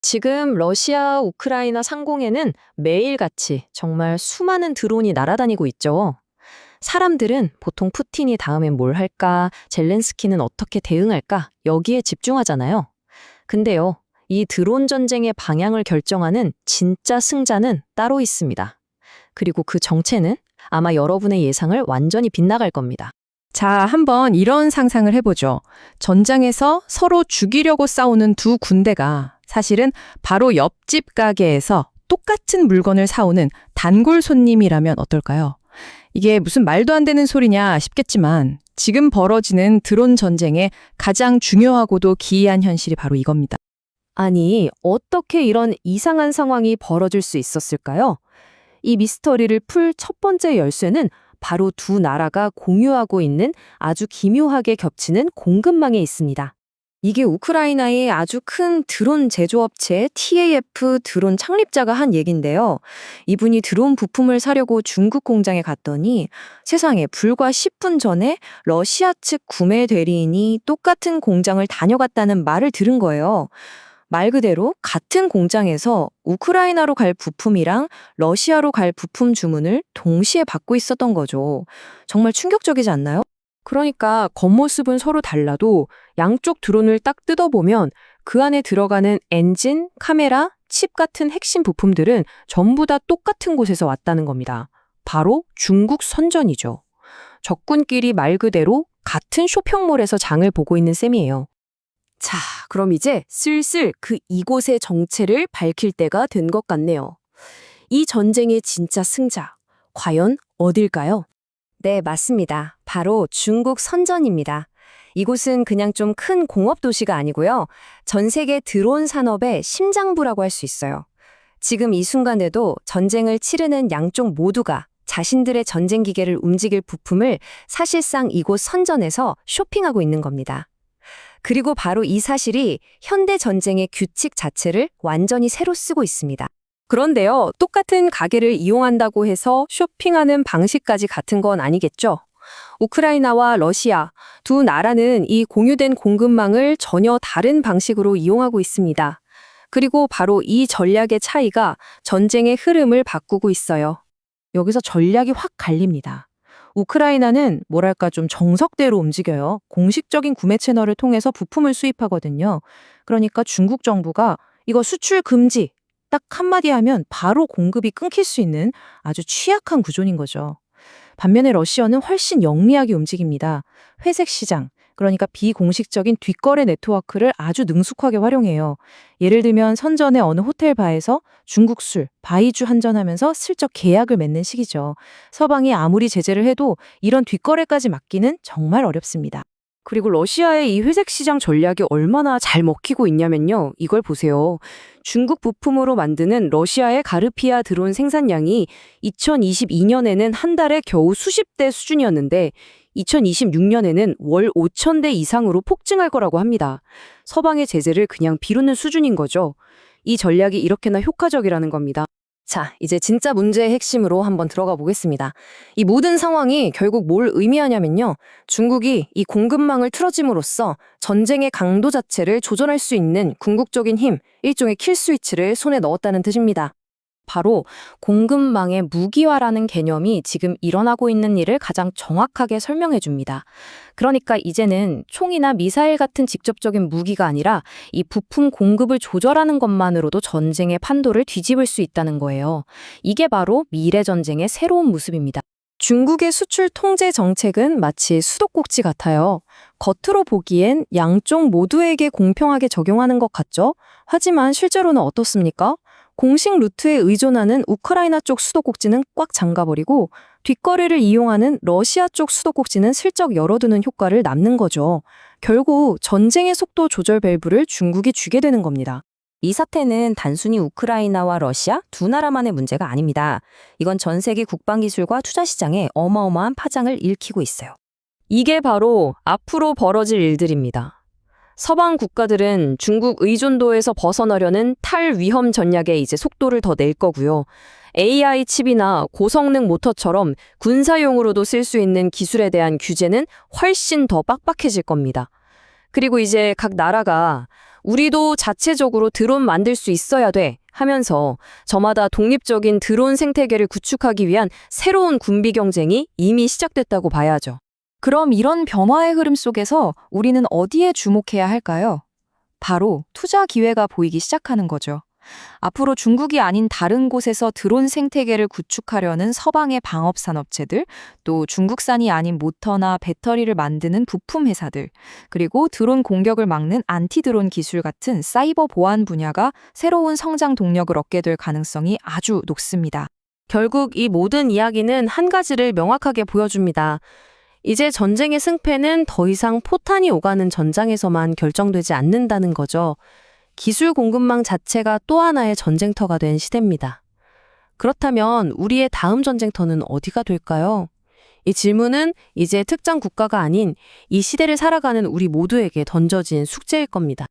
지금 러시아, 우크라이나 상공에는 매일같이 정말 수많은 드론이 날아다니고 있죠. 사람들은 보통 푸틴이 다음엔 뭘 할까, 젤렌스키는 어떻게 대응할까, 여기에 집중하잖아요. 근데요, 이 드론 전쟁의 방향을 결정하는 진짜 승자는 따로 있습니다. 그리고 그 정체는 아마 여러분의 예상을 완전히 빗나갈 겁니다. 자, 한번 이런 상상을 해보죠. 전장에서 서로 죽이려고 싸우는 두 군대가 사실은 바로 옆집 가게에서 똑같은 물건을 사오는 단골 손님이라면 어떨까요? 이게 무슨 말도 안 되는 소리냐 싶겠지만 지금 벌어지는 드론 전쟁의 가장 중요하고도 기이한 현실이 바로 이겁니다. 아니, 어떻게 이런 이상한 상황이 벌어질 수 있었을까요? 이 미스터리를 풀 첫 번째 열쇠는 바로 두 나라가 공유하고 있는 아주 기묘하게 겹치는 공급망에 있습니다. 이게 우크라이나의 아주 큰 드론 제조업체 TAF 드론 창립자가 한 얘긴데요. 이분이 드론 부품을 사려고 중국 공장에 갔더니 세상에 불과 10분 전에 러시아 측 구매 대리인이 똑같은 공장을 다녀갔다는 말을 들은 거예요. 말 그대로 같은 공장에서 우크라이나로 갈 부품이랑 러시아로 갈 부품 주문을 동시에 받고 있었던 거죠. 정말 충격적이지 않나요? 그러니까 겉모습은 서로 달라도 양쪽 드론을 딱 뜯어보면 그 안에 들어가는 엔진, 카메라, 칩 같은 핵심 부품들은 전부 다 똑같은 곳에서 왔다는 겁니다. 바로 중국 선전이죠. 적군끼리 말 그대로 같은 쇼핑몰에서 장을 보고 있는 셈이에요. 자, 그럼 이제 슬슬 그 이곳의 정체를 밝힐 때가 된 것 같네요. 이 전쟁의 진짜 승자, 과연 어딜까요? 네, 맞습니다. 바로 중국 선전입니다. 이곳은 그냥 좀 큰 공업 도시가 아니고요. 전 세계 드론 산업의 심장부라고 할 수 있어요. 지금 이 순간에도 전쟁을 치르는 양쪽 모두가 자신들의 전쟁 기계를 움직일 부품을 사실상 이곳 선전에서 쇼핑하고 있는 겁니다. 그리고 바로 이 사실이 현대 전쟁의 규칙 자체를 완전히 새로 쓰고 있습니다. 그런데요, 똑같은 가게를 이용한다고 해서 쇼핑하는 방식까지 같은 건 아니겠죠? 우크라이나와 러시아 두 나라는 이 공유된 공급망을 전혀 다른 방식으로 이용하고 있습니다. 그리고 바로 이 전략의 차이가 전쟁의 흐름을 바꾸고 있어요. 여기서 전략이 확 갈립니다. 우크라이나는 뭐랄까 좀 정석대로 움직여요. 공식적인 구매 채널을 통해서 부품을 수입하거든요. 그러니까 중국 정부가 이거 수출 금지 딱 한마디 하면 바로 공급이 끊길 수 있는 아주 취약한 구조인 거죠. 반면에 러시아는 훨씬 영리하게 움직입니다. 회색 시장, 그러니까 비공식적인 뒷거래 네트워크를 아주 능숙하게 활용해요. 예를 들면 선전의 어느 호텔 바에서 중국 술, 바이주 한전하면서 슬쩍 계약을 맺는 식이죠. 서방이 아무리 제재를 해도 이런 뒷거래까지 막기는 정말 어렵습니다. 그리고 러시아의 이 회색 시장 전략이 얼마나 잘 먹히고 있냐면요. 이걸 보세요. 중국 부품으로 만드는 러시아의 가르피아 드론 생산량이 2022년에는 한 달에 겨우 수십 대 수준이었는데 2026년에는 월 5,000대 이상으로 폭증할 거라고 합니다. 서방의 제재를 그냥 비웃는 수준인 거죠. 이 전략이 이렇게나 효과적이라는 겁니다. 자, 이제 진짜 문제의 핵심으로 한번 들어가 보겠습니다. 이 모든 상황이 결국 뭘 의미하냐면요. 중국이 이 공급망을 틀어짐으로써 전쟁의 강도 자체를 조절할 수 있는 궁극적인 힘, 일종의 킬스위치를 손에 넣었다는 뜻입니다. 바로 공급망의 무기화라는 개념이 지금 일어나고 있는 일을 가장 정확하게 설명해 줍니다. 그러니까 이제는 총이나 미사일 같은 직접적인 무기가 아니라 이 부품 공급을 조절하는 것만으로도 전쟁의 판도를 뒤집을 수 있다는 거예요. 이게 바로 미래 전쟁의 새로운 모습입니다. 중국의 수출 통제 정책은 마치 수도꼭지 같아요. 겉으로 보기엔 양쪽 모두에게 공평하게 적용하는 것 같죠? 하지만 실제로는 어떻습니까? 공식 루트에 의존하는 우크라이나 쪽 수도꼭지는 꽉 잠가버리고 뒷거래를 이용하는 러시아 쪽 수도꼭지는 슬쩍 열어두는 효과를 남는 거죠. 결국 전쟁의 속도 조절 밸브를 중국이 쥐게 되는 겁니다. 이 사태는 단순히 우크라이나와 러시아 두 나라만의 문제가 아닙니다. 이건 전 세계 국방기술과 투자 시장에 어마어마한 파장을 일으키고 있어요. 이게 바로 앞으로 벌어질 일들입니다. 서방 국가들은 중국 의존도에서 벗어나려는 탈위험 전략에 이제 속도를 더 낼 거고요. AI 칩이나 고성능 모터처럼 군사용으로도 쓸 수 있는 기술에 대한 규제는 훨씬 더 빡빡해질 겁니다. 그리고 이제 각 나라가 우리도 자체적으로 드론 만들 수 있어야 돼 하면서 저마다 독립적인 드론 생태계를 구축하기 위한 새로운 군비 경쟁이 이미 시작됐다고 봐야죠. 그럼 이런 변화의 흐름 속에서 우리는 어디에 주목해야 할까요? 바로 투자 기회가 보이기 시작하는 거죠. 앞으로 중국이 아닌 다른 곳에서 드론 생태계를 구축하려는 서방의 방업 산업체들, 또 중국산이 아닌 모터나 배터리를 만드는 부품 회사들, 그리고 드론 공격을 막는 안티드론 기술 같은 사이버 보안 분야가 새로운 성장 동력을 얻게 될 가능성이 아주 높습니다. 결국 이 모든 이야기는 한 가지를 명확하게 보여줍니다. 이제 전쟁의 승패는 더 이상 포탄이 오가는 전장에서만 결정되지 않는다는 거죠. 기술 공급망 자체가 또 하나의 전쟁터가 된 시대입니다. 그렇다면 우리의 다음 전쟁터는 어디가 될까요? 이 질문은 이제 특정 국가가 아닌 이 시대를 살아가는 우리 모두에게 던져진 숙제일 겁니다.